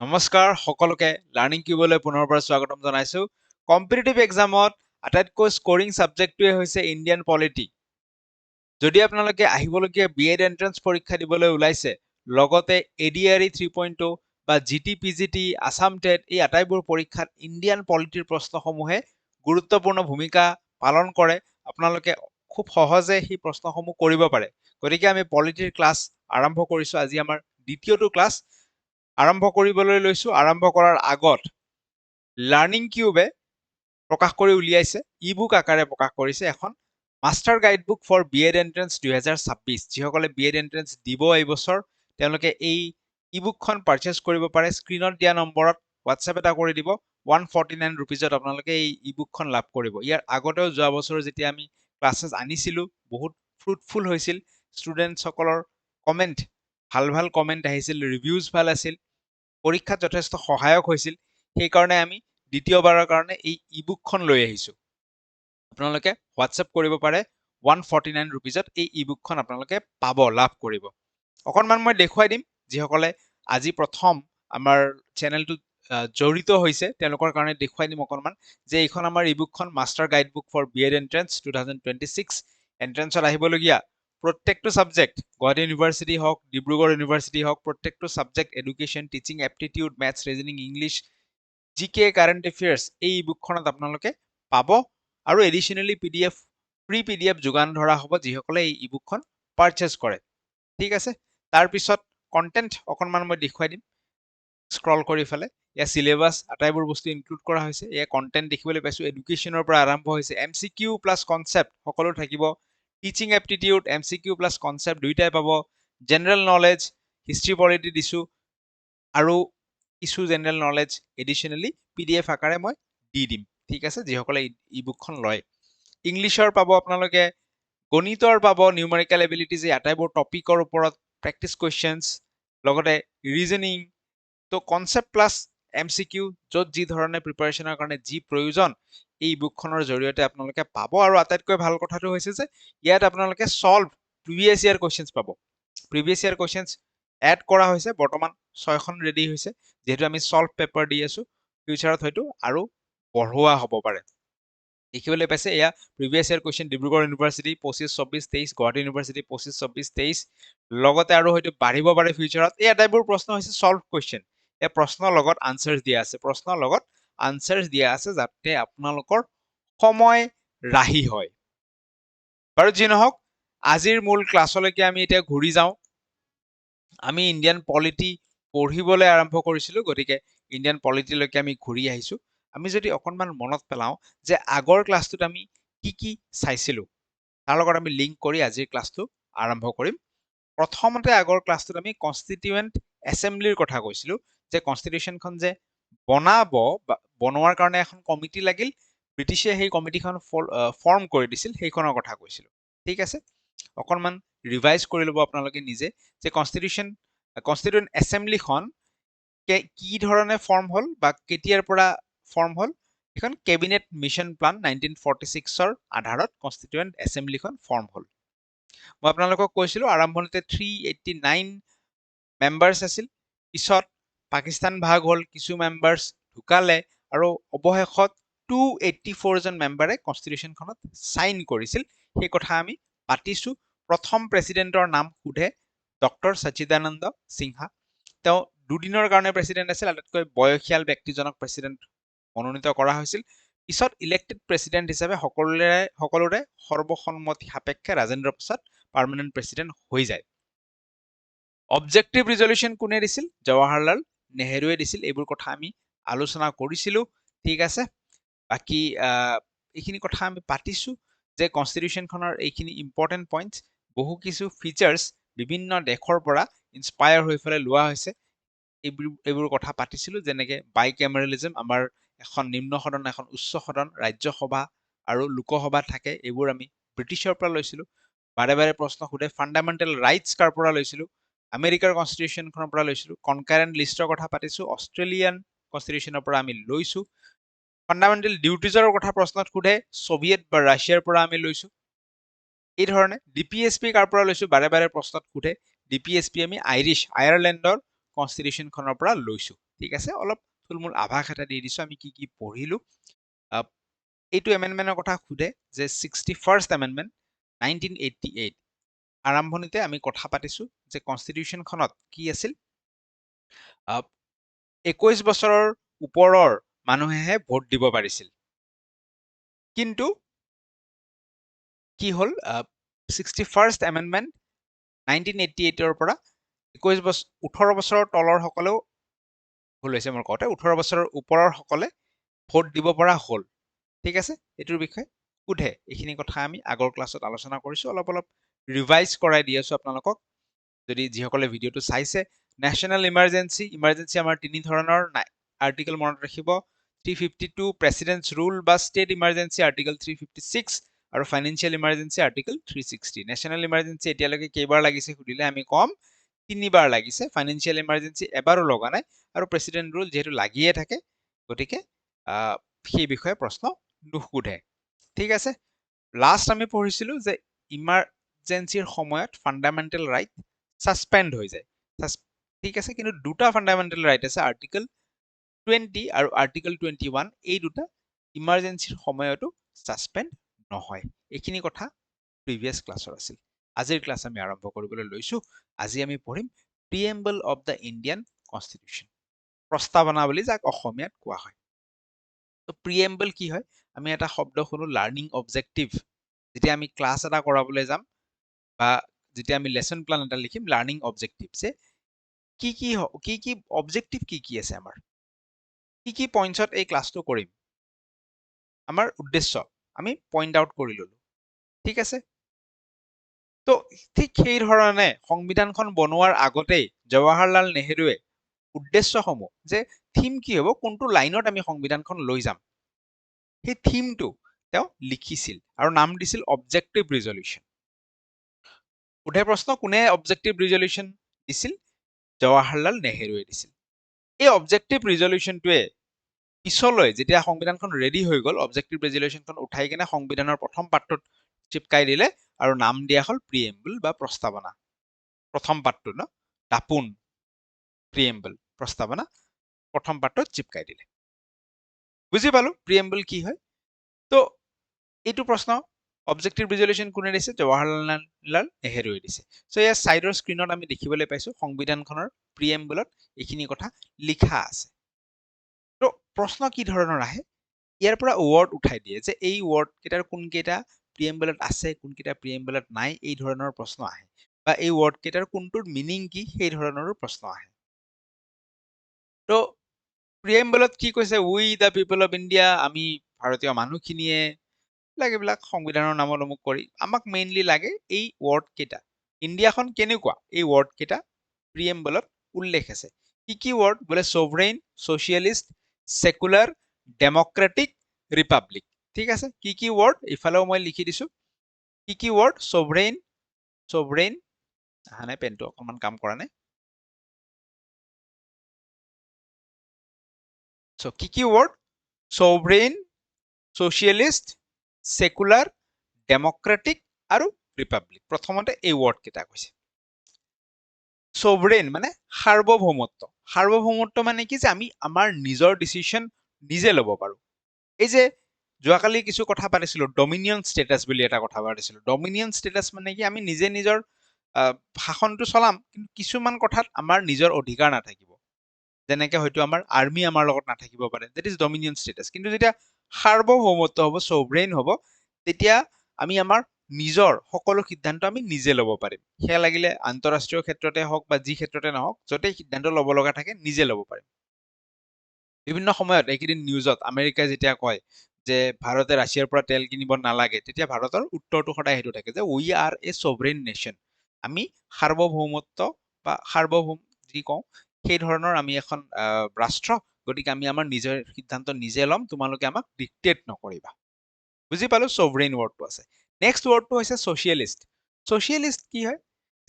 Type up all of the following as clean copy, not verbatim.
নমস্কাৰ সকলোকে লাৰ্ণিং কিউবলৈ পুনৰবাৰ স্বাগতম জনাইছো। কম্পিটিটিভ এক্সামত আটাইতকৈ স্কোৰিং সাবজেক্টটোৱে হৈছে ইণ্ডিয়ান পলিটি। যদি আপোনালোকে আহিবলগীয়া বিএড এন্ট্ৰেন্স পৰীক্ষা দিবলৈ ওলাইছে, লগতে এডিআৰই 3.0 বা জিটিপিজিটি, আসাম টেট এই আটাইবোৰ পৰীক্ষাত ইণ্ডিয়ান পলিটিৰ প্ৰশ্নসমূহে গুৰুত্বপূৰ্ণ ভূমিকা পালন কৰে। আপোনালোকে খুব সহজে সেই প্ৰশ্নসমূহ কৰিব পাৰে। গতিকে আমি পলিটিৰ ক্লাছ আৰম্ভ কৰিছো। আজি আমাৰ দ্বিতীয়টো ক্লাছ আৰম্ভ কৰিবলৈ লৈছো। আৰম্ভ কৰাৰ আগত লাৰ্ণিং কিউবে প্ৰকাশ কৰি উলিয়াইছে, ই বুক আকাৰে প্ৰকাশ কৰিছে এখন master guide book for B Ed entrance 2026। যিসকলে বিএড এন্ট্ৰেন্স দিব এইবছৰ তেওঁলোকে এই ই বুকখন পাৰচেজ কৰিব পাৰে। স্ক্ৰীনত দিয়া নম্বৰত হোৱাটছএপ এটা কৰি দিব। 149 ৰুপিজত আপোনালোকে এই ই বুকখন লাভ কৰিব। ইয়াৰ আগতেও যোৱা বছৰ যেতিয়া আমি ক্লাছেছ আনিছিলো বহুত ফ্ৰুটফুল হৈছিল। ষ্টুডেণ্টসকলৰ কমেণ্ট ভাল কমেণ্ট আহিছিল, ৰিভিউজ ভাল আছিল, পৰীক্ষাত যথেষ্ট সহায়ক হৈছিল। সেইকাৰণে আমি দ্বিতীয়বাৰৰ কাৰণে এই ই বুকখন লৈ আহিছো। আপোনালোকে হোৱাটছএপ কৰিব পাৰে। 149 ৰুপিজত এই ই বুকখন আপোনালোকে পাব, লাভ কৰিব। অকণমান মই দেখুৱাই দিম যিসকলে আজি প্ৰথম আমাৰ চেনেলটোত জড়িত হৈছে তেওঁলোকৰ কাৰণে দেখুৱাই দিম অকণমান যে এইখন আমাৰ ই বুকখন master guide book for B Ed entrance 2026। এন্ট্ৰেন্সত আহিবলগীয়া প্ৰত্যেকটো সাবজেক্ট, গুৱাহাটী ইউনিভাৰ্চিটি হওক, ডিব্ৰুগড় ইউনিভাৰ্চিটি হওক, প্ৰত্যেকটো subject, education, teaching, aptitude, maths, reasoning, English, জিকে, কাৰেণ্ট এফেয়াৰ্ছ এই ই বুকখনত আপোনালোকে পাব। আৰু এডিশ্যনেলি ফ্ৰী পিডিএফ যোগান ধৰা হ'ব যিসকলে এই ই বুকখন পাৰচেজ কৰে। ঠিক আছে, তাৰপিছত কণ্টেণ্ট অকণমান মই দেখুৱাই দিম। স্ক্ৰল কৰি ফালে ইয়াৰ চিলেবাছ আটাইবোৰ বস্তু ইনক্লুড কৰা হৈছে। এয়া কণ্টেণ্ট দেখিবলৈ পাইছো। এডুকেশ্যনৰ পৰা আৰম্ভ হৈছে। MCQ প্লাছ কনচেপ্ট সকলো থাকিব। Teaching aptitude, MCQ plus concept দুইটাই পাব। জেনেৰেল নলেজ, হিষ্ট্ৰী পলিটি দিছো আৰু কিছু জেনেৰেল নলেজ এডিশ্যনেলি পিডিএফ আকাৰে মই দি দিম। ঠিক আছে, যিসকলে ই বুকখন লয়। ইংলিছৰ পাব আপোনালোকে, গণিতৰ পাব, নিউমেৰিকেল এবিলিটিজ, এই আটাইবোৰ টপিকৰ ওপৰত প্ৰেক্টিচ কুৱেশ্যনছ, লগতে ৰিজনিং। তো কনচেপ্ট প্লাছ MCQ য'ত যি ধৰণে প্ৰিপাৰেশ্যনৰ কাৰণে যি প্ৰয়োজন এই বুকখনৰ জৰিয়তে আপোনালোকে পাব। আৰু আটাইতকৈ ভাল কথাটো হৈছে যে ইয়াত আপোনালোকে সলভ প্ৰিভিয়াছ ইয়াৰ কুৱেশ্যনছ পাব। প্ৰিভিয়াছ ইয়াৰ কুৱেশ্যনছ এড কৰা হৈছে। বৰ্তমান 6খন ৰেডি হৈছে। যিহেতু আমি সলভ পেপাৰ দি আছো, ফিউচাৰত হয়তো আৰু বঢ়োৱা হ'ব পাৰে। দেখিবলৈ পাইছে এয়া previous year question. Dibrugarh university 25-24-23, Guwahati university 25-24-23, লগতে আৰু হয়তো বাঢ়িব পাৰে ফিউচাৰত। এই আটাইবোৰ প্ৰশ্ন হৈছে সলভ কুৱেশ্যন। এই প্ৰশ্নৰ লগত আনচাৰ্ছ দিয়া আছে, প্ৰশ্নৰ লগত আনচাৰ্ছ দিয়া আছে যাতে আপোনালোকৰ সময় ৰাহি হয়। বাৰু যি নহওক, আজিৰ মূল ক্লাছলৈকে আমি এতিয়া ঘূৰি যাওঁ। আমি ইণ্ডিয়ান পলিটি পঢ়িবলৈ আৰম্ভ কৰিছিলো, গতিকে ইণ্ডিয়ান পলিটিলৈকে আমি ঘূৰি আহিছো। আমি যদি অকণমান মনত পেলাওঁ যে আগৰ ক্লাছটোত আমি কি চাইছিলো, তাৰ লগত আমি লিংক কৰি আজিৰ ক্লাছটো আৰম্ভ কৰিম। প্ৰথমতে আগৰ ক্লাছটোত আমি কনষ্টিটিউৱেণ্ট এছেম্বলিৰ কথা কৈছিলো, যে কনষ্টিটিউশ্যনখন যে বনোৱাৰ কাৰণে এখন কমিটি লাগিল, ব্ৰিটিছে সেই কমিটিখন ফৰ্ম কৰি দিছিল, সেইখনৰ কথা কৈছিলো। ঠিক আছে, অকণমান ৰিভাইজ কৰি ল'ব আপোনালোকে নিজে যে কনষ্টিটিউৱেণ্ট এছেম্বলিখন কি ধৰণে ফৰ্ম হ'ল বা কেতিয়াৰ পৰা ফৰ্ম হ'ল। এখন কেবিনেট মিছন প্লান 1946ৰ আধাৰত কনষ্টিটিউৱেণ্ট এছেম্বলিখন ফৰ্ম হ'ল। মই আপোনালোকক কৈছিলো আৰম্ভণিতে 389 মেম্বাৰ্ছ আছিল, পিছত পাকিস্তান ভাগ হ'ল, কিছু মেম্বাৰ্ছ ঢুকালে আৰু অৱশেষত 284 জন মেম্বাৰে কনষ্টিটিউশ্যনখনত চাইন কৰিছিল। সেই কথা আমি পাতিছো। প্ৰথম প্ৰেচিডেণ্টৰ নাম সোধে ডক্টৰ সচিদানন্দ সিনহা। তেওঁ দুদিনৰ কাৰণে প্ৰেচিডেণ্ট আছিল। আটাইতকৈ বয়সীয়াল ব্যক্তিজনক প্ৰেচিডেণ্ট মনোনীত কৰা হৈছিল। পিছত ইলেক্টেড প্ৰেচিডেণ্ট হিচাপে সকলোৰে সৰ্বসন্মতি সাপেক্ষে ৰাজেন্দ্ৰ প্ৰসাদ পাৰ্মানেণ্ট প্ৰেচিডেণ্ট হৈ যায়। অবজেক্টিভ ৰিজলিউশ্যন কোনে দিছিল? জৱাহৰলাল নেহেৰুৱে দিছিল। এইবোৰ কথা আমি আলোচনা কৰিছিলো। ঠিক আছে, বাকী এইখিনি কথা আমি পাতিছো যে কনষ্টিটিউশ্যনখনৰ এইখিনি ইম্পৰ্টেণ্ট পইণ্টছ, বহু কিছু ফিচাৰ্ছ বিভিন্ন দেশৰ পৰা ইনস্পায়াৰ হৈ পেলাই লোৱা হৈছে। এইবোৰ কথা পাতিছিলো, যেনেকে বাইকেমেৰেলিজম, আমাৰ এখন নিম্ন সদন, এখন উচ্চ সদন, ৰাজ্যসভা আৰু লোকসভা থাকে। এইবোৰ আমি ব্ৰিটিছৰ পৰা লৈছিলো। বাৰে বাৰে প্ৰশ্ন সোধে ফাণ্ডামেণ্টেল ৰাইটছ কাৰ পৰা লৈছিলো? আমেৰিকাৰ কনষ্টিটিউশ্যনখনৰ পৰা লৈছিলো। কনকাৰেণ্ট লিষ্টৰ কথা পাতিছো, অষ্ট্ৰেলিয়ান কনষ্টিটিউশ্যনৰ পৰা আমি লৈছো। ফাণ্ডামেণ্টেল ডিউটিজৰ কথা প্ৰশ্নত সোধে, ছভিয়েট বা ৰাছিয়াৰ পৰা আমি লৈছো। এই ধৰণে DPSP কাৰ পৰা লৈছো? বাৰে বাৰে প্ৰশ্নত সোধে। DPSP আমি আয়াৰলেণ্ডৰ কনষ্টিটিউশ্যনখনৰ পৰা লৈছো। ঠিক আছে অলপ থুলমূল আভাস এটা দি দিছো আমি কি পঢ়িলো এইটো এমেন্ডমেন্টৰ কথা খুদে যে 61st এমেন্ডমেন্ট 1988 আৰম্ভণিতে আমি কথা পাতিছো যে কনষ্টিটিউশনখনত কি আছিল 21 বছৰৰ ওপৰৰ মানুহেহে ভোট দিব পাৰিছিল কিন্তু কি হল 61st এমেন্ডমেন্ট 1988 ৰ পৰা 18 বছৰৰ তলৰ সকলেও ভুল হৈছে মোৰ কওঁতে 18 বছৰৰ ওপৰৰ সকলে ভোট দিব পৰা হল ঠিক আছে এটোৰ বিষয়ে উঠে এইখিনি কথা আমি আগৰ ক্লাছত আলোচনা কৰিছো অলপ ৰিভাইজ কৰাই দি আছো আপোনালোকক যদি যিসকলে ভিডিওটো চাইছে ন্যাশনাল ইমাৰ্জেন্সি আমাৰ তিনি ধৰণৰ আৰ্টিকেল মনত ৰাখিব 352 প্ৰেসিডেন্টস ৰুল বা ষ্টেট ইমাৰ্জেন্সি আৰ্টিকেল 356 আৰু financial emergency article 360 national emergency এতিয়ালৈকে কেইবাৰ লাগিছে সুধিলে আমি কম তিনিবাৰ লাগিছে ফাইনেন্সিয়েল ইমাৰ্জেন্সি এবাৰো লগা নাই আৰু প্ৰেসিডেন্ট ৰুল যেহেতু লাগিয়ে থাকে গতিকে সেই বিষয়ে প্ৰশ্ন নুসুধে ঠিক আছে লাষ্ট আমি পঢ়িছিলো যে ইমাৰ্জেন্সিৰ সময়ত ফান্ডামেন্টাল ৰাইট সাসপেন্ড হৈ যায় ঠিক আছে কিন্তু দুটা ফান্ডামেন্টাল ৰাইট আছে আৰ্টিকেল 20 আৰু আৰ্টিকেল 21 এই দুটা ইমাৰ্জেন্সিৰ সময়তো সাসপেন্ড নহয় এইখিনি কথা প্ৰিভিয়াস ক্লাছৰ আছিল আজিৰ ক্লাছ আমি আৰম্ভ কৰিবলৈ লৈছো আজি আমি পঢ়িম প্ৰিএম্বল অফ দ্য ইণ্ডিয়ান কনষ্টিটিউশ্যন প্ৰস্তাৱনা বুলি যাক অসমীয়াত কোৱা হয় তো প্ৰিএম্বল কি হয় আমি এটা শব্দ শুনো লাৰ্নিং অবজেক্টিভ যেতিয়া আমি ক্লাছ এটা কৰাবলৈ যাম বা যেতিয়া আমি লেসন প্ল্যান এটা লিখিম লাৰ্নিং অবজেক্টিভ যে কি অবজেক্টিভ কি আছে আমাৰ কি পইণ্টছত এই ক্লাছটো কৰিম আমাৰ উদ্দেশ্য আমি পইণ্ট আউট কৰি ললো ঠিক আছে তো ঠিক সেই ধৰণে সংবিধানখন বনোৱাৰ আগতেই জৱাহৰলাল নেহেৰুৱে উদ্দেশ্যসমূহ যে থিম কি হ'ব কোনটো লাইনত আমি সংবিধানখন লৈ যাম সেই থিমটো তেওঁ লিখিছিল আৰু নাম দিছিল অবজেক্টিভ ৰিজলিউশ্যন উঠে প্ৰশ্ন কোনে অবজেক্টিভ ৰিজলিউশ্যন দিছিল জৱাহৰলাল নেহেৰুৱে দিছিল এই অবজেক্টিভ ৰিজলিউশ্যনটোৱে পিছলৈ যেতিয়া সংবিধানখন ৰেডি হৈ গ'ল অবজেক্টিভ ৰিজলিউশ্যনখন উঠাই কিনে সংবিধানৰ প্ৰথম পাঠটোত চিপকাই দিলে আৰু নাম দিয়া হল প্ৰিএম্বল বা প্ৰস্তাৱনা প্ৰথম পাঠটো ন দাপোন প্ৰিএম্বল প্ৰস্তাৱনা প্ৰথম পাঠটোত চিপকাই দিলে বুজি পালো প্ৰিএম্বল কি হয় তো এইটো প্ৰশ্ন অবজেক্টিভ ৰিজলিউশ্যন কোনে দিছে জৱাহৰলাল নেহেৰুৱে দিছে সো ইয়াৰ সাইডৰ স্ক্ৰিনত আমি দেখিবলৈ পাইছো সংবিধানখনৰ প্ৰিএম্বলত এইখিনি কথা লিখা আছে তো প্ৰশ্ন কি ধৰণৰ আহে ইয়াৰ পৰা ওয়াৰ্ড উঠাই দিয়ে যে এই ওয়াৰ্ড কেইটাৰ কোন কেইটা প্ৰিএম্বলত আছে কোন কেইটা প্ৰিএম্বলত নাই এই ধৰণৰ প্ৰশ্ন আহে বা এই ওয়াৰ্ড কেইটাৰ কোনটোৰ মিনিং কি সেই ধৰণৰো প্ৰশ্ন আহে তো প্ৰিএম্বলত কি কৈছে উই দা পিপল অফ ইণ্ডিয়া আমি ভাৰতীয় মানুহখিনিয়ে এইবিলাক সংবিধানৰ নামত অমুক কৰি আমাক মেইনলি লাগে এই ওয়াৰ্ড কেইটা ইণ্ডিয়াখন কেনেকুৱা এই ওয়াৰ্ড কেইটা প্ৰিএম্বলত উল্লেখ আছে কি ওয়াৰ্ড বোলে সভৰেইন সোশিয়েলিষ্ট সেকুলাৰ ডেমক্ৰেটিক ৰিপাব্লিক ঠিক আছে কি ওয়াৰ্ড ইফালেও মই লিখি দিছো কি ওয়াৰ্ড সভৰেইন আহা নাই পেনটো অকমান কাম কৰা নাই সো কি ওয়াৰ্ড সভৰেইন সোশিয়েলিষ্ট সেকুলাৰ ডেমক্ৰেটিক আৰু ৰিপাব্লিক প্ৰথমতে এই ওয়াৰ্ড কেইটা কৈছে সভৰেইন মানে সাৰ্বভৌমত্ব মানে কি যে আমি আমাৰ নিজৰ ডিসিশন নিজে ল'ব পাৰো এই যে যোৱাকালি কিছু কথা পাতিছিলো ডমিনিয়ন ষ্টেটাছ বুলি এটা কথা পাতিছিলো ডমিনিয়ন ষ্টেটাছ মানে কি আমি নিজে নিজৰ শাসনটো চলাম কিন্তু কিছুমান কথাত আমাৰ নিজৰ অধিকাৰ নাথাকিব যেনেকে হয়তো আমাৰ আৰ্মি আমাৰ লগত নাথাকিব পাৰে দ্যাট ইজ ডমিনিয়ন ষ্টেটাছ কিন্তু যেতিয়া সাৰ্বভৌমত্ব হ'ব সভৰেইন হ'ব তেতিয়া আমি আমাৰ নিজৰ সকলো সিদ্ধান্ত আমি নিজে ল'ব পাৰিম সেয়া লাগিলে আন্তঃৰাষ্ট্ৰীয় ক্ষেত্ৰতে হওক বা যি ক্ষেত্ৰতে নহওক য'তেই সিদ্ধান্ত ল'ব লগা থাকে নিজে ল'ব পাৰিম বিভিন্ন সময়ত এইকেইদিন নিউজত আমেৰিকাই যেতিয়া কয় যে ভাৰতে ৰাছিয়াৰ পৰা তেল কিনিব নালাগে তেতিয়া ভাৰতৰ উত্তৰটো সদায় সেইটো থাকে যে উই আৰ এ সভৰেইন নেশ্যন আমি সাৰ্বভৌমত্ব বা সাৰ্বভৌম যি কওঁ সেই ধৰণৰ আমি এখন ৰাষ্ট্ৰ গতিকে আমি আমাৰ নিজৰ সিদ্ধান্ত নিজে ল'ম তোমালোকে আমাক ডিক্টেট নকৰিবা বুজি পালো সভৰেইন ওয়াৰ্ডটো আছে নেক্সট ওয়াৰ্ডটো হৈছে সোশিয়েলিষ্ট কি হয়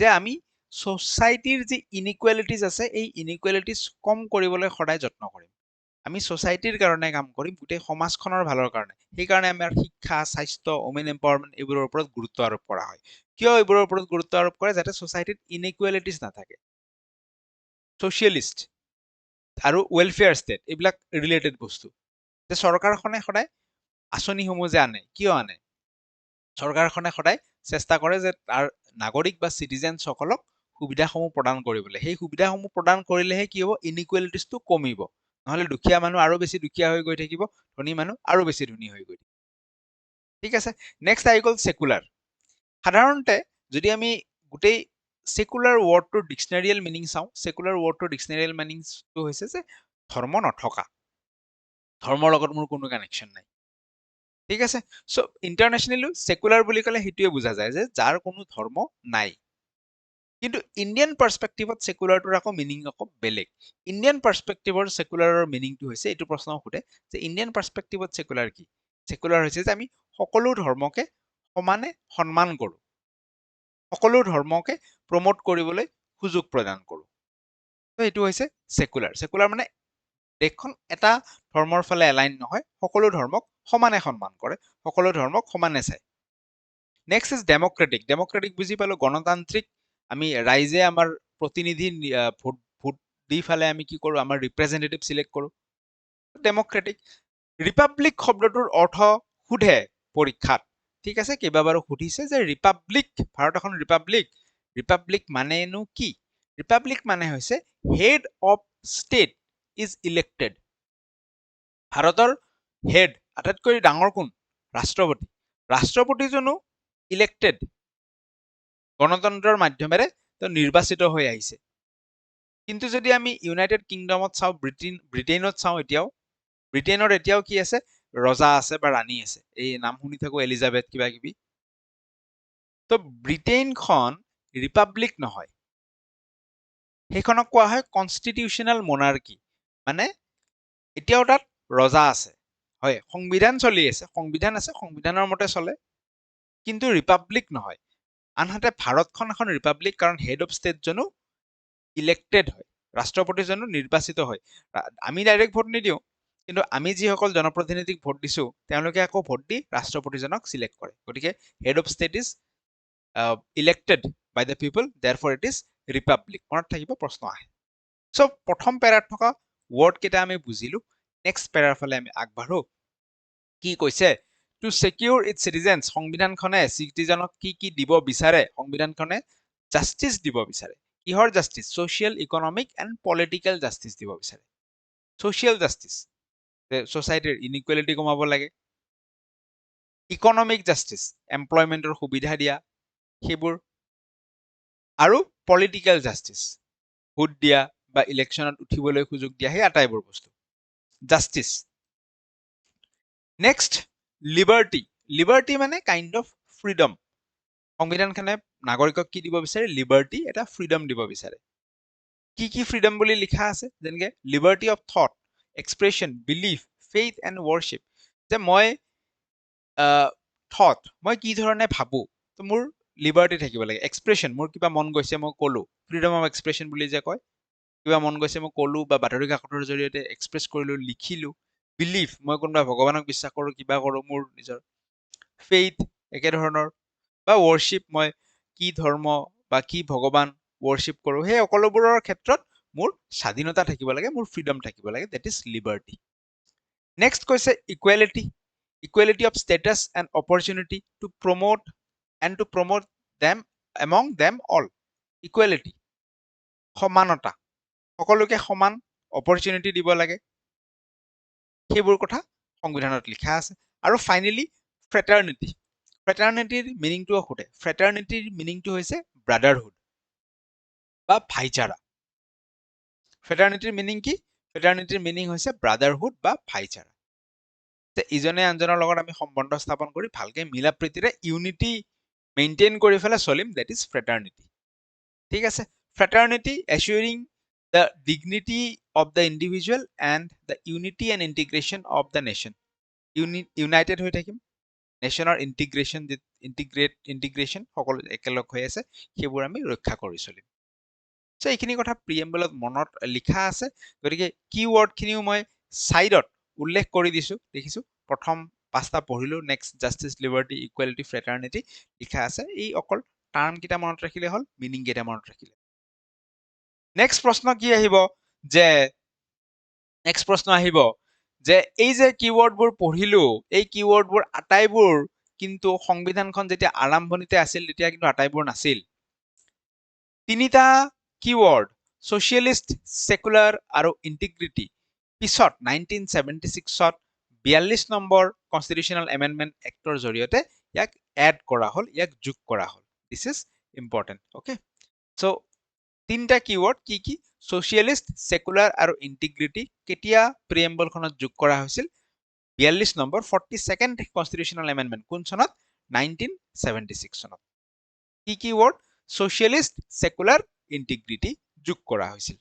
যে আমি সোসাইটিৰ যি ইনইকুৱেলিটিজ আছে এই ইনইকুৱেলিটিজ কম কৰিবলৈ সদায় যত্ন কৰিম আমি সোসাইটিৰ কাৰণে কাম কৰিম গোটেই সমাজখনৰ ভালৰ কাৰণে সেইকাৰণে আমাৰ শিক্ষা স্বাস্থ্য ওমেন এম্পাৱাৰমেণ্ট এইবোৰৰ ওপৰত গুৰুত্ব আৰোপ কৰা হয় কিয় এইবোৰৰ ওপৰত গুৰুত্ব আৰোপ কৰে যাতে সোসাইটিত ইনইকুৱেলিটিজ নাথাকে সোশিয়েলিষ্ট আৰু ৱেলফেয়াৰ ষ্টেট এইবিলাক ৰিলেটেড বস্তু যে চৰকাৰখনে সদায় আঁচনিসমূহ যে আনে কিয় আনে চৰকাৰখনে সদায় চেষ্টা কৰে যে তাৰ নাগৰিক বা চিটিজেনসকলক সুবিধাসমূহ প্ৰদান কৰিবলৈ সেই সুবিধাসমূহ প্ৰদান কৰিলেহে কি হ'ব ইনইকুৱেলিটিছটো কমিব নহ'লে দুখীয়া মানুহ আৰু বেছি দুখীয়া হৈ গৈ থাকিব ধনী মানুহ আৰু বেছি ধনী হৈ গৈ থাকিব ঠিক আছে নেক্সট আহি গ'ল সেকুলাৰ সাধাৰণতে যদি আমি গোটেই সেকুলাৰ ৱৰ্ডটোৰ ডিক্সনেৰিয়েল মিনিং চাওঁ সেকুলাৰ ৱৰ্ডটোৰ ডিক্সনেৰিয়েল মিনিংটো হৈছে যে ধৰ্ম নথকা ধৰ্মৰ লগত মোৰ কোনো কানেকশ্যন নাই ঠিক আছে চ' ইণ্টাৰনেশ্যনেলি সেকুলাৰ বুলি ক'লে সেইটোৱে বুজা যায় যে যাৰ কোনো ধৰ্ম নাই কিন্তু ইণ্ডিয়ান পাৰ্সপেক্টিভত সেকুলাৰটোৰ আকৌ মিনিং আকৌ বেলেগ ইণ্ডিয়ান পাৰ্সপেক্টিভৰ সেকুলাৰৰ মিনিংটো হৈছে এইটো প্ৰশ্ন সোধে যে ইণ্ডিয়ান পাৰ্সপেক্টিভত সেকুলাৰ কি সেকুলাৰ হৈছে যে আমি সকলো ধৰ্মকে সমানে সন্মান কৰোঁ সকলো ধৰ্মকে প্ৰমোট কৰিবলৈ সুযোগ প্ৰদান কৰোঁ তো এইটো হৈছে সেকুলাৰ সেকুলাৰ মানে দেশখন এটা ধৰ্মৰ ফালে এলাইন নহয় সকলো ধৰ্মক সমানে সন্মান কৰে সকলো ধৰ্মক সমানে চায় নেক্সট ইজ ডেমক্ৰেটিক ডেমক্ৰেটিক বুজি পালো গণতান্ত্ৰিক আমি ৰাইজে আমাৰ প্ৰতিনিধি ভোট দি ফালে আমি কি কৰোঁ আমাৰ ৰিপ্ৰেজেন্টেটিভ সিলেক্ট কৰোঁ ডেমক্ৰেটিক ৰিপাব্লিক শব্দটোৰ অৰ্থ সোধে পৰীক্ষাত ঠিক আছে কেইবাবাৰো সুধিছে যে ৰিপাব্লিক ভাৰত এখন ৰিপাব্লিক মানেনো কি ৰিপাব্লিক মানে হৈছে head of state is elected ভাৰতৰ হেড আটাইতকৈ ডাঙৰ কোন ৰাষ্ট্ৰপতিজনো ইলেক্টেড গণতন্ত্ৰৰ মাধ্যমেৰে নিৰ্বাচিত হৈ আহিছে কিন্তু যদি আমি ইউনাইটেড কিংডমত চাওঁ ব্ৰিটেইনত চাওঁ ব্ৰিটেইনৰ এতিয়াও কি আছে ৰজা আছে বা ৰাণী আছে এই নাম শুনি থাকো এলিজাবেথ কিবা কিবি তো ব্ৰিটেইনখন ৰিপাব্লিক নহয় সেইখনক কোৱা হয় কনষ্টিটিউচনেল মনাৰ্কি মানে এতিয়াও তাত ৰজা আছে হয় সংবিধান চলি আছে সংবিধানৰ মতে চলে কিন্তু ৰিপাব্লিক নহয় আনহাতে ভাৰতখন এখন ৰিপাব্লিক কাৰণ হেড অফ ষ্টেটজনো ইলেক্টেড হয় ৰাষ্ট্ৰপতিজনো নিৰ্বাচিত হয় আমি ডাইৰেক্ট ভোট নিদিওঁ কিন্তু আমি যিসকল জনপ্ৰতিনিধিক ভোট দিছো তেওঁলোকে আকৌ ভোট দি ৰাষ্ট্ৰপতিজনক সিলেক্ট কৰে গতিকে head of state is elected by the people therefore it is republic মনত থাকিব প্ৰশ্ন আহে চ' প্ৰথম পেৰাত থকা ৱৰ্ড কেইটা আমি বুজিলো নেক্সট পেৰাৰ ফালে আমি আগবাঢ়ো কি কৈছে টু সিকিউৰ ইটস সিটিজেনছ সংবিধানখনে চিটিজেনক কি দিব বিচাৰে সংবিধানখনে জাষ্টিস দিব বিচাৰে কিহৰ জাষ্টিস সোশিয়েল ইকনমিক এণ্ড পলিটিকেল জাষ্টিস দিব বিচাৰে সোশিয়েল জাষ্টিস সোসাইটিৰ ইনইকুৱেলিটি কমাব লাগে ইকনমিক জাষ্টিস এমপ্লয়মেন্টৰ সুবিধা দিয়া সেইবোৰ আৰু পলিটিকেল জাষ্টিস ভোট দিয়া বা ইলেকশ্যনত উঠিবলৈ সুযোগ দিয়া সেই আটাইবোৰ বস্তু জাষ্টিস নেক্সট লিবাৰ্টি মানে কাইণ্ড অফ ফ্ৰীডম সংবিধানখনে নাগৰিকক কি দিব বিচাৰে লিবাৰ্টি এটা ফ্ৰীডম দিব বিচাৰে কি ফ্ৰীডম বুলি লিখা আছে যেনেকে liberty of thought expression belief faith and worship যে মই মই কি ধৰণে ভাবো তো মোৰ লিবাৰ্টি থাকিব লাগে এক্সপ্ৰেছন মোৰ কিবা মন গৈছে মই ক'লো ফ্ৰীডম অফ এক্সপ্ৰেছন বুলি যে কয় কিবা মন গৈছে মই ক'লো বা বাতৰি কাকতৰ জৰিয়তে এক্সপ্ৰেছ কৰিলো লিখিলো বিলিফ মই কোনোবা ভগৱানক বিশ্বাস কৰোঁ কিবা কৰোঁ মোৰ নিজৰ ফেইথ একেধৰণৰ বা ৱৰশ্বিপ মই কি ধৰ্ম বা কি ভগৱান ৱৰশ্বিপ কৰোঁ সেই সকলোবোৰৰ ক্ষেত্ৰত মোৰ স্বাধীনতা থাকিব লাগে মোৰ ফ্ৰীডম থাকিব লাগে দেট ইজ লিবাৰ্টি নেক্সট কৈছে equality of status and opportunity to promote them among them all equality সমানতা সকলোকে সমান অপৰচুনিটি দিব লাগে সেইবোৰ কথা সংবিধানত লিখা আছে আৰু ফাইনেলি ফ্ৰেটাৰ্নিটিৰ মিনিংটো সোধে ফ্ৰেটাৰ্নিটিৰ মিনিংটো হৈছে ব্ৰাদাৰহুড বা ভাইচাৰা ফ্ৰেটাৰ্নিটিৰ মিনিং কি ফ্ৰেটাৰ্নিটিৰ মিনিং হৈছে ব্ৰাদাৰহুড বা ভাইচাৰা ইজনে আনজনৰ লগত আমি সম্বন্ধ স্থাপন কৰি ভালকে মিলা প্ৰীতিৰে ইউনিটি মেইনটেইন কৰি ফেলে চলিম দেট ইজ ফ্ৰেটাৰ্নিটি ঠিক আছে ফ্ৰেটাৰ্নিটি এচিউৰিং the dignity of the individual and the unity and integration of the nation united হৈ থাকিম নেশ্যনৰ ইণ্টিগ্ৰেশ্যন সকলো একেলগ হৈ আছে সেইবোৰ আমি ৰক্ষা কৰি চলিম চ' এইখিনি কথা প্ৰিএম্বলত মনত লিখা আছে গতিকে কিৱৰ্ডখিনিও মই ছাইডত উল্লেখ কৰি দিছোঁ দেখিছোঁ প্ৰথম পাঁচটা পঢ়িলোঁ নেক্সট জাষ্টিছ লিবাৰ্টি ইকুৱেলিটি ফ্ৰেটাৰ্নিটি লিখা আছে এই অকল টাৰ্মকেইটা মনত ৰাখিলে হ'ল মিনিংকেইটা মনত ৰাখিলে নেক্সট প্ৰশ্ন কি আহিব যে নেক্সট প্ৰশ্ন আহিব যে এই যে কিৱৰ্ডবোৰ পঢ়িলো এই কিৱৰ্ডবোৰ আটাইবোৰ কিন্তু সংবিধানখন যেতিয়া আৰম্ভণিতে আছিল তেতিয়া কিন্তু আটাইবোৰ নাছিল তিনিটা কিৱৰ্ড ছ'চিয়েলিষ্ট সেকুলাৰ আৰু ইন্টিগ্ৰিটি পিছত 1976ত 42 নম্বৰ কনষ্টিটিউচনেল এমেণ্ডমেণ্ট এক্টৰ জৰিয়তে ইয়াক এড কৰা হ'ল ইয়াক যোগ কৰা হ'ল this is important okay so তিনটা কিৱৰ্ড কি কি ছ'চিয়েলিষ্ট সেকুলাৰ আৰু ইন্টিগ্ৰিটি কেতিয়া প্ৰিএম্বলখনত যোগ কৰা হৈছিল 42 নম্বৰ 42nd কনষ্টিটিউচনেল এমেণ্ডমেণ্ট কোন চনত 1976 চনত কি কিৱৰ্ড ছ'চিয়েলিষ্ট সেকুলাৰ ইন্টিগ্ৰিটি যোগ কৰা হৈছিল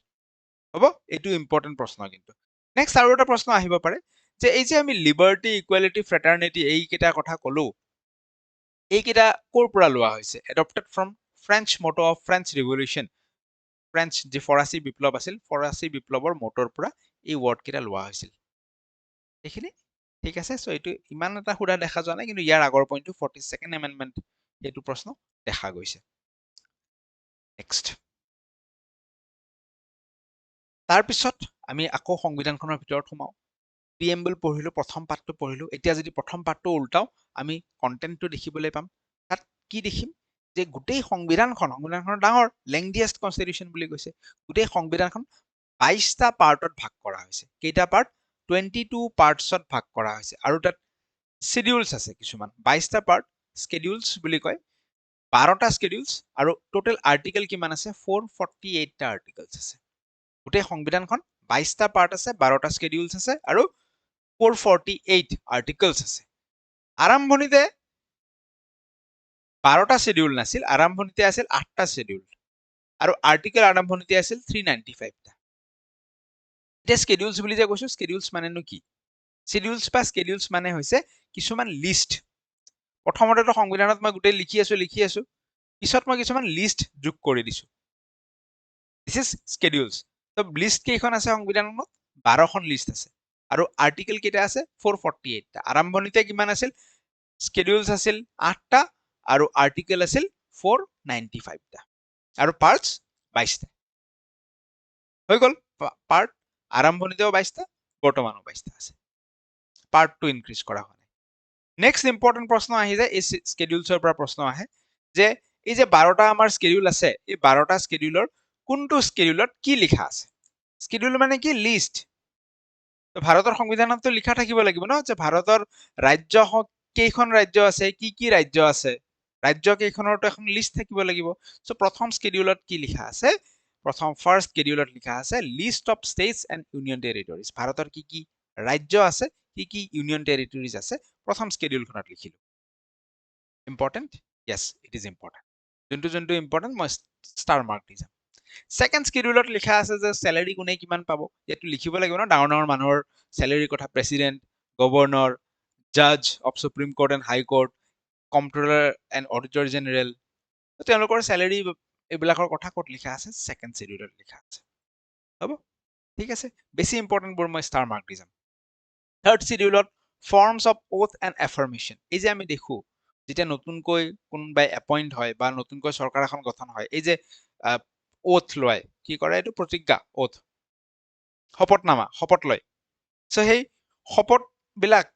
হ'ব এইটো ইম্পৰ্টেণ্ট প্ৰশ্ন কিন্তু নেক্সট আৰু এটা প্ৰশ্ন আহিব পাৰে যে এই যে আমি লিবাৰ্টি ইকুৱেলিটি ফ্ৰেটাৰ্নিটি এইকেইটা কথা ক'লো এইকেইটা ক'ৰ পৰা লোৱা হৈছে adopted from French motto of French revolution French যি ফৰাচী বিপ্লৱ আছিল ফৰাচী বিপ্লৱৰ মটৰ পৰা এই ৱৰ্ড কেইটা লোৱা হৈছিল এইখিনি ঠিক আছে সো এইটো ইমান এটা সুধা দেখা যোৱা নাই কিন্তু ইয়াৰ আগৰ পইণ্টটো 42nd এমেণ্ডমেণ্ট এইটো প্ৰশ্ন দেখা গৈছে নেক্সট তাৰপিছত আমি আকৌ সংবিধানখনৰ ভিতৰত সোমাও প্ৰিএম্বল পঢ়িলো প্ৰথম পাঠটো পঢ়িলো এতিয়া যদি প্ৰথম পাঠটো উল্টাও আমি কন্টেন্টটো দেখিবলৈ পাম তাত কি দেখিম যে গোটেই সংবিধানখনৰ ডাঙৰ লেংদিয়েষ্ট কনষ্টিটিউচন বুলি কৈছে গোটেই সংবিধানখন 22টা পাৰ্টত ভাগ কৰা হৈছে কেইটা পাৰ্ট 22 পাৰ্টছত ভাগ কৰা হৈছে আৰু তাত শিডিউলছ আছে কিছুমান 22টা পাৰ্ট স্কেডিউলছ বুলি কয় 12টা স্কেডিউলছ আৰু টোটেল আৰ্টিকেল কিমান আছে 448টা আৰ্টিকেলছ আছে গোটেই সংবিধানখন 22টা পাৰ্ট আছে 12টা স্কেডিউলছ আছে আৰু 448 আৰ্টিকেলছ আছে আৰম্ভণিতে 12টা শিডিউল নাছিল আৰম্ভণিতে আছিল 8টা শিডিউল আৰু আৰ্টিকেল আৰম্ভণিতে আছিল 395টা এতিয়া স্কেডিউলছ বুলি যে কৈছো স্কেডিউলছ মানেনো কি শিডিউলছ বা স্কেডিউলছ মানে হৈছে কিছুমান লিষ্ট প্ৰথমতেতো সংবিধানত মই গোটেই লিখি আছো পিছত মই কিছুমান লিষ্ট যোগ কৰি দিছো দিস ইজ স্কেডিউলছ তো লিষ্ট কেইখন আছে সংবিধানত 12খন লিষ্ট আছে আৰু আৰ্টিকেল কেইটা আছে 448টা আৰম্ভণিতে কিমান আছিল স্কেডিউলছ আছিল 8টা আৰু আৰ্টিকেল আছিল 495টা আৰু পাৰ্টস 22টা হৈ গ'ল পাৰ্ট আৰম্ভণিতেও 22টা বৰ্তমানো 22টা আছে পাৰ্টটো ইনক্ৰিজ কৰা হোৱা নাই নেক্সট ইম্পৰ্টেণ্ট প্ৰশ্ন আহি যায় এই স্কেডিউলছৰ পৰা প্ৰশ্ন আহে যে এই যে 12টা আমাৰ স্কেডিউল আছে এই 12টা স্কেডিউলৰ কোনটো স্কেডিউলত কি লিখা আছে স্কেডিউল মানে কি লিষ্ট ভাৰতৰ সংবিধানততো লিখা থাকিব লাগিব ন যে ভাৰতৰ ৰাজ্য কেইখন ৰাজ্য আছে কি ৰাজ্য আছে ৰাজ্য কেইখনৰতো এখন লিষ্ট থাকিব লাগিব সো প্ৰথম স্কেডিউলত কি লিখা আছে প্ৰথম ফাৰ্ষ্ট স্কেডিউলত লিখা আছে list of states and union territories ভাৰতৰ কি ৰাজ্য আছে কি ইউনিয়ন টেৰিটৰিজ আছে প্ৰথম স্কেডিউলখনত লিখিলো important yes it is important যোনটো ইম্পৰ্টেণ্ট মই ষ্টাৰ মাৰ্ক দি যাম সেকেন্ড স্কেডিউলত লিখা আছে যে স্যালাৰি কোনে কিমান পাব ইয়াতো লিখিব লাগিব ন ডাঙৰ মানুহৰ স্যালাৰিৰ কথা প্ৰেসিডেন্ট গভৰ্ণৰ জাজ of supreme court and high court comptroller and auditor general তেওঁলোকৰ স্যালাৰি এইবিলাকৰ কথা ক'ত লিখা আছে সেকেন্ড স্কেডিউলত লিখা আছে হ'ব ঠিক আছে বেছি ইম্পৰ্টেণ্ট বোৰ মই ষ্টাৰ মাৰ্ক দি যাম থাৰ্ড স্কেডিউলত forms of oath and affirmation এই যে আমি দেখো যেতিয়া নতুনকৈ কোনোবাই এপইণ্ট হয় বা নতুনকৈ চৰকাৰ এখন গঠন হয় এই যে ওথ লয় কি কৰে এইটো প্ৰতিজ্ঞা ওথ শপতনামা শপত লয় সো সেই শপতবিলাক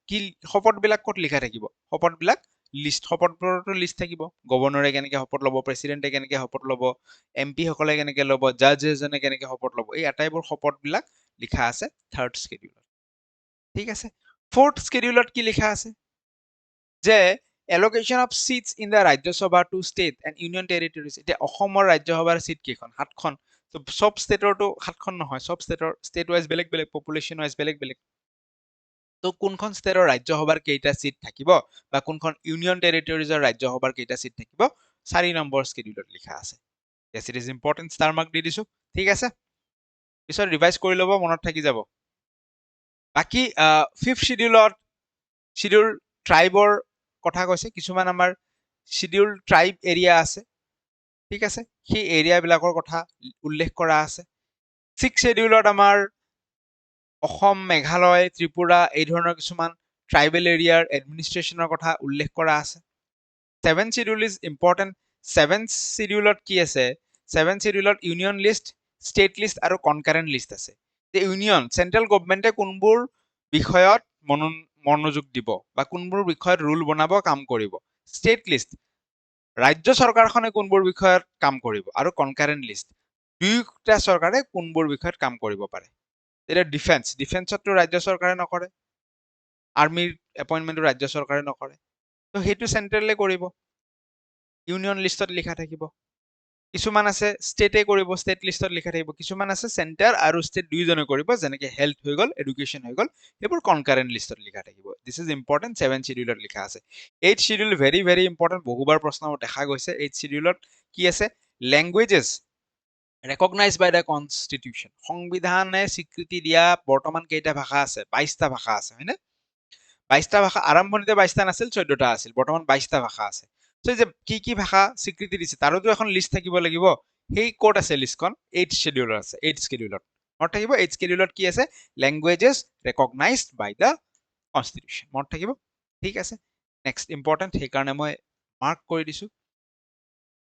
কি শপতবিলাক ক'ত লিখা থাকিব শপতবিলাক লিষ্ট শপতবোৰতো লিষ্ট থাকিব গভৰ্ণৰে কেনেকে শপত ল'ব প্ৰেসিডেন্টে কেনেকে শপত ল'ব এমপি সকলে কেনেকে ল'ব জাজ এজনে কেনেকে শপত ল'ব এই আটাইবোৰ শপতবিলাক লিখা আছে থাৰ্ড স্কেডিউলত ঠিক আছে ফোর্থ স্কেডিউলত কি লিখা আছে যে allocation of seats in the Rajya Sabha to state and union territories এতিয়া অসমৰ ৰাজ্যসভাৰ সিট কেইখন 7খন তো সব ষ্টেটৰটো 7খন নহয় সব ষ্টেট ৱাইজ বেলেগ পপুলেশ্যন ৱাইজ বেলেগ তো কোনখন ষ্টেটৰ ৰাজ্যসভাৰ কেইটা সিট থাকিব বা কোনখন ইউনিয়ন টেৰিটৰিজৰ ৰাজ্যসভাৰ কেইটা সিট থাকিব 4 নম্বৰ স্কেডিউলত লিখা আছে yes it is important star mark দি দিছো ঠিক আছে পিছত ৰিভাইজ কৰি ল'ব মনত থাকি যাব বাকি ফিফথ শিডিউল ট্ৰাইবৰ কথা কৈছে কিছুমান আমাৰ শিডিউল ট্ৰাইব এৰিয়া আছে ঠিক আছে সেই এৰিয়াবিলাকৰ কথা উল্লেখ কৰা আছে ছিক্স শিডিউলত আমাৰ অসম মেঘালয় ত্ৰিপুৰা এই ধৰণৰ কিছুমান ট্ৰাইবেল এৰিয়াৰ এডমিনিষ্ট্ৰেশ্যনৰ কথা উল্লেখ কৰা আছে seventh schedule is important seventh শিডিউলত কি আছে ছেভেন্থ শিডিউলত ইউনিয়ন লিষ্ট ষ্টেট লিষ্ট আৰু কনকাৰেণ্ট লিষ্ট আছে যে ইউনিয়ন চেন্ট্ৰেল গভৰ্ণমেণ্টে কোনবোৰ বিষয়ত মনোযোগ দিব বা কোনবোৰ বিষয়ত ৰুল বনাব কাম কৰিব ষ্টেট লিষ্ট ৰাজ্য চৰকাৰখনে কোনবোৰ বিষয়ত কাম কৰিব আৰু কনকাৰেন্ট লিষ্ট দুয়োটা চৰকাৰে কোনবোৰ বিষয়ত কাম কৰিব পাৰে এতিয়া ডিফেন্সতটো ৰাজ্য চৰকাৰে নকৰে আৰ্মিৰ এপইণ্টমেণ্টটো ৰাজ্য চৰকাৰে নকৰে তো সেইটো চেন্ট্ৰেলে কৰিব ইউনিয়ন লিষ্টত লিখা থাকিব কিছুমান আছে ষ্টেটে কৰিব ষ্টেট লিষ্টত লিখা থাকিব কিছুমান আছে চেণ্টাৰ আৰু ষ্টেট দুইজনে কৰিব যেনেকে হেল্থ হৈ গ'ল এডুকেশ্যন হৈ গ'ল সেইবোৰ কনকাৰেন্ট লিষ্টত লিখা থাকিব দিছ ইজ ইম্পৰ্টেণ্ট 7 শিডিউলত লিখা আছে 8 শিডিউল ভেৰি ভেৰি ইম্পৰ্টেণ্ট বহুবাৰ প্ৰশ্ন দেখা গৈছে 8 শিডিউলত কি আছে languages recognise by the constitution সংবিধানে স্বীকৃতি দিয়া বৰ্তমান কেইটা ভাষা আছে 22টা ভাষা আছে হয়নে 22টা ভাষা আৰম্ভণিতে 22টা নাছিল 14টা আছিল বৰ্তমান 22টা ভাষা আছে তো যে কি ভাষা স্বীকৃতি দিছে তাৰোতো এখন লিষ্ট থাকিব লাগিব সেই কোড আছে লিষ্টখন 8 শিডিউলৰ আছে 8 শিডিউলত মনত থাকিব 8 শিডিউলত কি আছে ল্যাঙ্গুৱেজেছ ৰেকগনাইজড বাই দ্য কনষ্টিটিউশ্যন মনত থাকিব ঠিক আছে নেক্সট ইম্পৰ্টেণ্ট সেইকাৰণে মই মাৰ্ক কৰি দিছো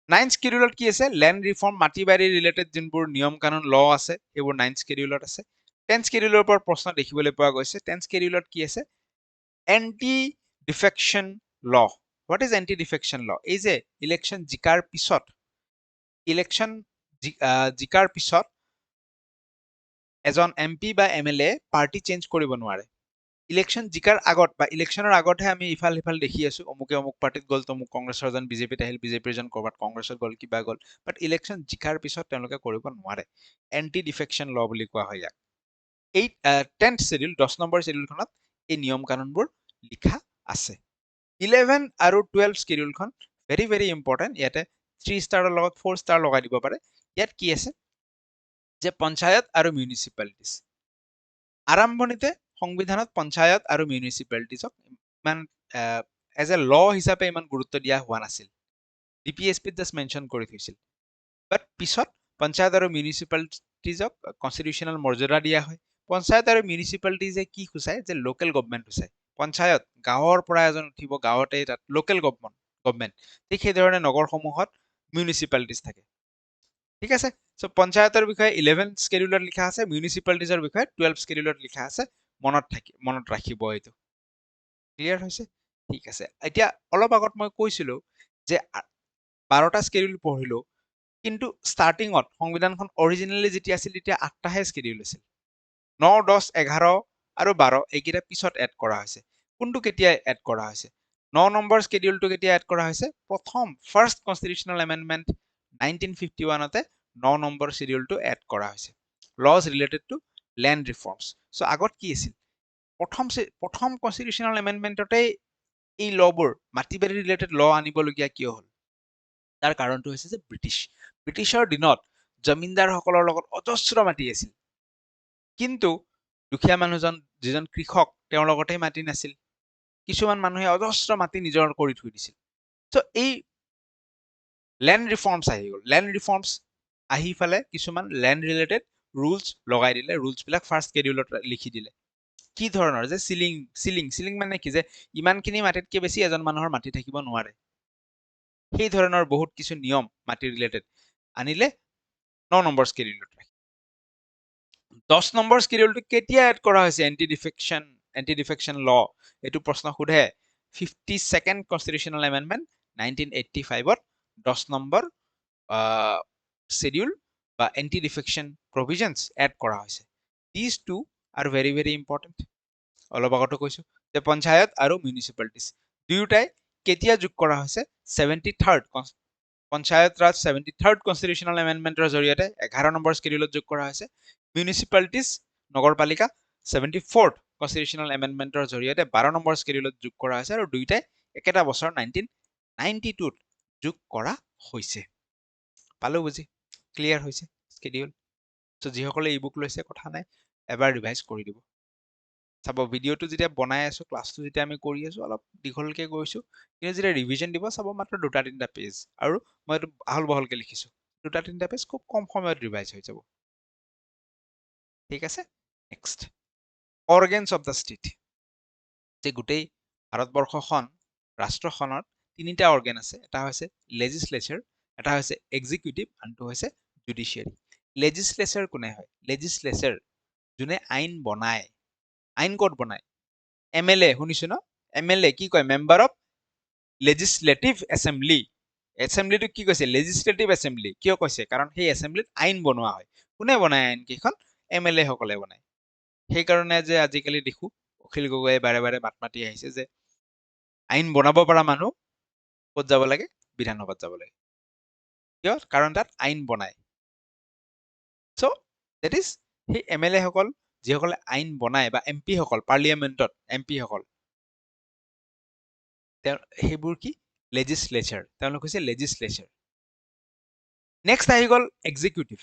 9th শিডিউলত কি আছে ল্যান্ড ৰিফৰ্ম মাটি বাৰী ৰিলেটেড যোনবোৰ নিয়ম কানুন ল আছে সেইবোৰ 9th শিডিউলত আছে 10th শিডিউলৰ পৰা প্ৰশ্ন দেখিবলৈ পোৱা গৈছে 10th শিডিউলত কি আছে এন্টি ডিফেকশ্যন ল হোৱাট ইজ এন্টি ডিফেকশ্যন ল এই যে ইলেকশ্যন জিকাৰ পিছত এজন এমপি বা এমএলএ পাৰ্টি চেঞ্জ কৰিব নোৱাৰে ইলেকশ্যন জিকাৰ আগত বা ইলেকশ্যনৰ আগতহে আমি ইফাল সিফাল দেখি আছো অমুকে অমুক পাৰ্টিত গ'ল তমুক কংগ্ৰেছৰ এজন বিজেপিত আহিল বিজেপিৰ এজন ক'ৰবাত কংগ্ৰেছত গ'ল কিবা গ'ল বাট ইলেকশ্যন জিকাৰ পিছত তেওঁলোকে কৰিব নোৱাৰে এন্টি ডিফেকশ্যন ল বুলি কোৱা হয় ইয়াক এই 10th শিডিউল 10 নম্বৰ শিডিউলখনত এই নিয়ম কানুনবোৰ লিখা আছে 11 আৰু 12 শিডিউলখন ভেৰি ভেৰি ইম্পৰ্টেণ্ট ইয়াতে 3 ষ্টাৰৰ লগত 4 ষ্টাৰ লগাই দিব পাৰে ইয়াত কি আছে যে পঞ্চায়ত আৰু মিউনিচিপালিটিজ আৰম্ভণিতে সংবিধানত পঞ্চায়ত আৰু মিউনিচিপালিটিজক ইমান এজ এ ল হিচাপে ইমান গুৰুত্ব দিয়া হোৱা নাছিল ডিপিএছপিত জাষ্ট মেনশ্যন কৰি থৈছিল বাট পিছত পঞ্চায়ত আৰু মিউনিচিপালিটিজক কনষ্টিটিউশ্যনেল মৰ্যাদা দিয়া হয় পঞ্চায়ত আৰু মিউনিচিপালিটিজে কি সূচায় যে লোকেল গভৰ্ণমেণ্ট সূচায় পঞ্চায়ত গাঁৱৰ পৰা এজন উঠিব গাঁৱতে তাত লোকেল গভৰ্ণমেণ্ট ঠিক সেইধৰণে নগৰসমূহত মিউনিচিপালিটিজ থাকে ঠিক আছে সো পঞ্চায়তৰ বিষয়ে 11 শিডিউলত লিখা আছে মিউনিচিপালিটিজৰ বিষয়ে 12 শিডিউলত লিখা আছে মনত ৰাখিব এইটো ক্লিয়াৰ হৈছে ঠিক আছে এতিয়া অলপ আগত মই কৈছিলো যে 12টা শিডিউল পঢ়িলো কিন্তু ষ্টাৰ্টিঙত সংবিধানখন অৰিজিনেলি যেতিয়া আছিল তেতিয়া 8টাহে শিডিউল আছিল 9 10 11 আৰু 12 এইকেইটা পিছত এড কৰা হৈছে কোনটো কেতিয়া এড কৰা হৈছে 9 নম্বৰ শিডিউলটো কেতিয়া এড কৰা হৈছে প্ৰথম ফাৰ্ষ্ট কনষ্টিটিউশ্যনেল এমেণ্ডমেণ্ট 1951তে 9 নম্বৰ শিডিউলটো এড কৰা হৈছে laws related to land reforms so আগত কি আছিল প্ৰথম কনষ্টিটিউশ্যনেল এমেণ্ডমেণ্টতে এই লবোৰ মাটি বাৰী ৰিলেটেড ল আনিবলগীয়া কিয় হ'ল তাৰ কাৰণটো হৈছে যে ব্ৰিটিছৰ দিনত জমিনদাৰসকলৰ লগত অজস্ৰ মাটি আছিল কিন্তু দুখীয়া মানুহজন যিজন কৃষক তেওঁৰ লগতে মাটি নাছিল কিছুমান মানুহে অজস্ৰ মাটি নিজৰ কৰি থৈ দিছিল সো এই ল্যান্ড ৰিফৰ্মছ আহি গ'ল ল্যান্ড ৰিফৰ্মছ আহি ফালে কিছুমান ল্যান্ড ৰিলেটেড ৰুলছ লগাই দিলে ৰুলছবিলাক ফাৰ্ষ্ট শিডিউলত লিখি দিলে কি ধৰণৰ যে চিলিং মানে কি যে ইমানখিনি মাটিতকে বেছি এজন মানুহৰ মাটি থাকিব নোৱাৰে সেই ধৰণৰ বহুত কিছু নিয়ম মাটি ৰিলেটেড আনিলে 9 নম্বৰ শিডিউলত 10 নম্বৰ শিডিউলটো কেতিয়া এড কৰা হৈছে এন্টি ডিফেকশ্যন ল এইটো প্ৰশ্ন সোধে 52nd কনষ্টিটিউশ্যনেল এমেণ্ডমেণ্ট 1985ত 10 নম্বৰ শিডিউল বা এন্টি ডিফেকশ্যন প্ৰভিজনছ এড কৰা হৈছে these two are very very important অলপ আগতে কৈছো যে পঞ্চায়ত আৰু মিউনিচিপালিটিজ দুয়োটাই কেতিয়া যোগ কৰা হৈছে 73rd পঞ্চায়ত ৰাজ 73rd কনষ্টিটিউশ্যনেল এমেণ্ডমেণ্টৰ জৰিয়তে 11 নম্বৰ শিডিউলত যোগ কৰা হৈছে মিউনিচিপালিটিজ নগৰপালিকা 74th কনষ্টিটিউশ্যনেল এমেণ্ডমেণ্টৰ জৰিয়তে 12 নম্বৰ শিডিউলত যোগ কৰা হৈছে আৰু দুয়োটাই একেটা বছৰ 1992ত যোগ কৰা হৈছে পালো বুজি ক্লিয়াৰ হৈছে শিডিউল সো যিসকলে ইবুক লৈছে কথা নাই এবাৰ ৰিভাইজ কৰি দিব চাব ভিডিঅ'টো যেতিয়া বনাই আছো ক্লাছটো যেতিয়া আমি কৰি আছো অলপ দীঘলকে গৈছো কিন্তু যেতিয়া ৰিভিজন দিব চাব মাত্ৰ 2-3টা পেজ আৰু মই এইটো আহল বহলকে লিখিছো 2-3টা পেজ খুব কম সময়ত ৰিভাইজ হৈ যাব ঠিক আছে next organs of the state যে গোটেই ভাৰতবৰ্ষখন ৰাষ্ট্ৰখনত 3টা অৰ্গেন আছে এটা হৈছে লেজিসলেচাৰ এটা হৈছে এক্সিকিউটিভ আনটো হৈছে জুডিচিয়াৰী লেজিসলেচাৰ কোনে হয় লেজিসলেচাৰ যোনে আইন বনায় আইন ক'ত বনায় MLA শুনিছো ন MLA কি কয় মেম্বাৰ অফ লেজিসলেটিভ এছেম্বলি এছেম্বলিটো কি কৈছে লেজিসলেটিভ এছেম্বলি কিয় কৈছে কাৰণ সেই এছেম্বলিত আইন বনোৱা হয় কোনে বনায় আইন কেইখন MLA সকলে বনায় সেইকাৰণে যে আজিকালি দেখো অখিল গগৈয়ে বাৰে বাৰে মাত মাতি আহিছে যে আইন বনাব পৰা মানুহ ক'ত যাব লাগে বিধানসভাত যাব লাগে কিয় কাৰণ তাত আইন বনায় চ' দেট ইজ সেই MLA সকল যিসকলে আইন বনায় বা MP সকল পাৰ্লিয়ামেণ্টত MP সকল সেইবোৰ কি লেজিসলেচাৰ তেওঁলোক হৈছে লেজিসলেচাৰ নেক্সট আহি গ'ল এক্সিকিউটিভ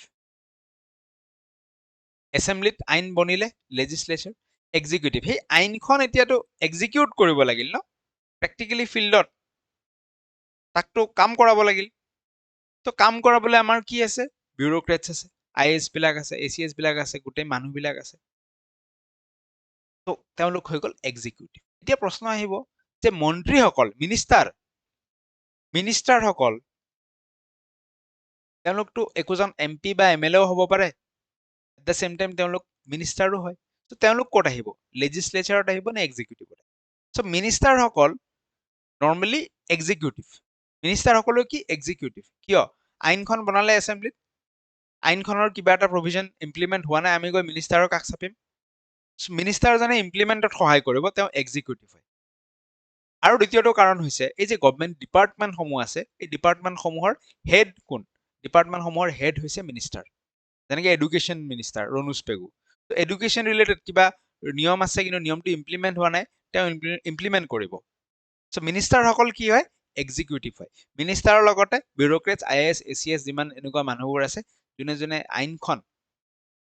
এছেম্বলিত আইন বনিলে লেজিসলেচাৰ এক্সিকিউটিভ সেই আইনখন এতিয়াতো এক্সিকিউট কৰিব লাগিল ন প্ৰেক্টিকেলি ফিল্ডত তাকতো কাম কৰাব লাগিল তো কাম কৰাবলৈ আমাৰ কি আছে বিউৰোক্ৰেটছ আছে IAS বিলাক আছে ACS বিলাক আছে গোটেই মানুহবিলাক আছে তো তেওঁলোক হৈ গ'ল এক্সিকিউটিভ এতিয়া প্ৰশ্ন আহিব যে মন্ত্ৰীসকল মিনিষ্টাৰ সকল তেওঁলোকতো একোজন MP বা MLA হ'ব পাৰে এট দ্য সেম টাইম তেওঁলোক মিনিষ্টাৰো হয় তো তেওঁলোক ক'ত আহিব লেজিসলেচাৰত আহিব নে এক্সিকিউটিভত চ' মিনিষ্টাৰ সকল নৰ্মেলি এক্সিকিউটিভ মিনিষ্টাৰ সকলো কি এক্সিকিউটিভ কিয় আইনখন বনালে এছেম্বলিত আইনখনৰ কিবা এটা প্ৰভিজন ইমপ্লিমেণ্ট হোৱা নাই আমি গৈ মিনিষ্টাৰৰ কাষ চাপিম মিনিষ্টাৰজনে ইমপ্লিমেণ্টত সহায় কৰিব তেওঁ এক্সিকিউটিভ হয় আৰু দ্বিতীয়টো কাৰণ হৈছে এই যে গভৰ্ণমেণ্ট ডিপাৰ্টমেণ্টসমূহ আছে এই ডিপাৰ্টমেণ্টসমূহৰ হেড কোন ডিপাৰ্টমেণ্টসমূহৰ হেড হৈছে মিনিষ্টাৰ যেনেকৈ education minister Ranoj Pegu education related কিবা নিয়ম আছে কিন্তু নিয়মটো ইমপ্লিমেণ্ট হোৱা নাই তেওঁ ইমপ্লিমেণ্ট কৰিব চ' মিনিষ্টাৰসকল কি হয় এক্সিকিউটিভ হয় মিনিষ্টাৰৰ লগতে বিউৰোক্ৰেটছ IAS ACS যিমান এনেকুৱা মানুহবোৰ আছে যোনে যোনে আইনখন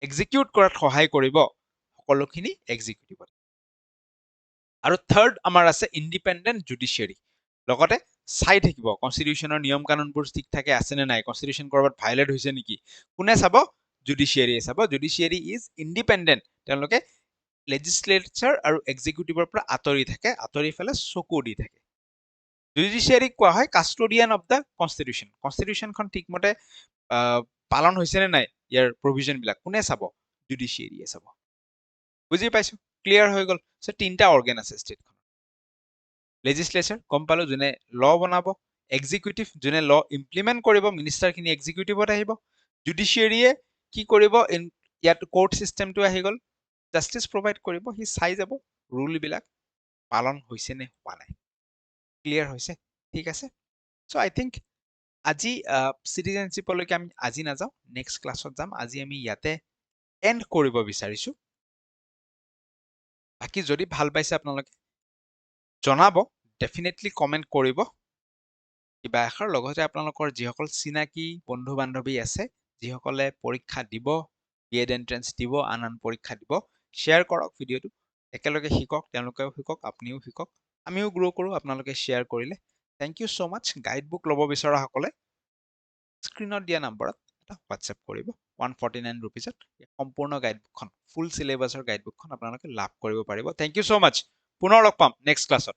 এক্সিকিউট কৰাত সহায় কৰিব সকলোখিনি এক্সিকিউটিভ আৰু থাৰ্ড আমাৰ আছে ইণ্ডিপেণ্ডেণ্ট জুডিচিয়াৰী লগতে চাই থাকিব কনষ্টিটিউশ্যনৰ নিয়ম কানুনবোৰ ঠিক থাকে আছে নে নাই কনষ্টিটিউশ্যন ক'ৰবাত ভাইলেট হৈছে নেকি কোনে চাব জুডিচিয়াৰীয়ে চাব জুডিচিয়াৰী ইজ ইণ্ডিপেণ্ডেণ্ট তেওঁলোকে লেজিসলেচাৰ আৰু এক্সিকিউটিভৰ পৰা আঁতৰি থাকে আঁতৰি পেলাই চকু দি থাকে জুডিচিয়াৰীক কোৱা হয় কাষ্টডিয়ান অফ দ্য কনষ্টিটিউশ্যনখন ঠিকমতে পালন হৈছে নে নাই ইয়াৰ প্ৰভিজনবিলাক কোনে চাব জুডিচিয়াৰীয়ে চাব বুজি পাইছো ক্লিয়াৰ হৈ গ'ল চ' তিনিটা অৰ্গেন আছে ষ্টেটখন লেজিসলেচাৰ গম পালো যোনে ল বনাব এক্সিকিউটিভ যোনে ল ইমপ্লিমেণ্ট কৰিব মিনিষ্টাৰখিনি এক্সিকিউটিভত আহিব জুডিচিয়াৰীয়ে কি কৰিব ইয়াত কোৰ্ট চিষ্টেমটো আহি গ'ল জাষ্টিচ প্ৰভাইড কৰিব সি চাই যাব ৰুলবিলাক পালন হৈছে নে হোৱা নাই ক্লিয়াৰ হৈছে ঠিক আছে চ' আই থিংক আজি চিটিজেনশ্বিপলৈকে আমি আজি নাযাওঁ নেক্সট ক্লাছত যাম আজি আমি ইয়াতে এণ্ড কৰিব বিচাৰিছো বাকী যদি ভাল পাইছে আপোনালোকে জনাব ডেফিনেটলি কমেণ্ট কৰিব কিবা এষাৰ লগতে আপোনালোকৰ যিসকল চিনাকি বন্ধু বান্ধৱী আছে যিসকলে পৰীক্ষা দিব BEd এন্ট্ৰেন্স দিব আন পৰীক্ষা দিব শ্বেয়াৰ কৰক ভিডিঅ'টো একেলগে শিকক তেওঁলোকেও শিকক আপুনিও শিকক আমিও গ্ৰ' কৰোঁ আপোনালোকে শ্বেয়াৰ কৰিলে thank you so' much guide book ল'ব বিচৰাসকলে স্ক্ৰীণত দিয়া নাম্বাৰত এটা হোৱাটছএপ কৰিব 149 ৰুপিজত সম্পূৰ্ণ গাইড বুকখন ফুল চিলেবাছৰ গাইড বুকখন আপোনালোকে লাভ কৰিব পাৰিব থেংক ইউ ছ' মাছ পুনৰ লগ পাম নেক্সট ক্লাছত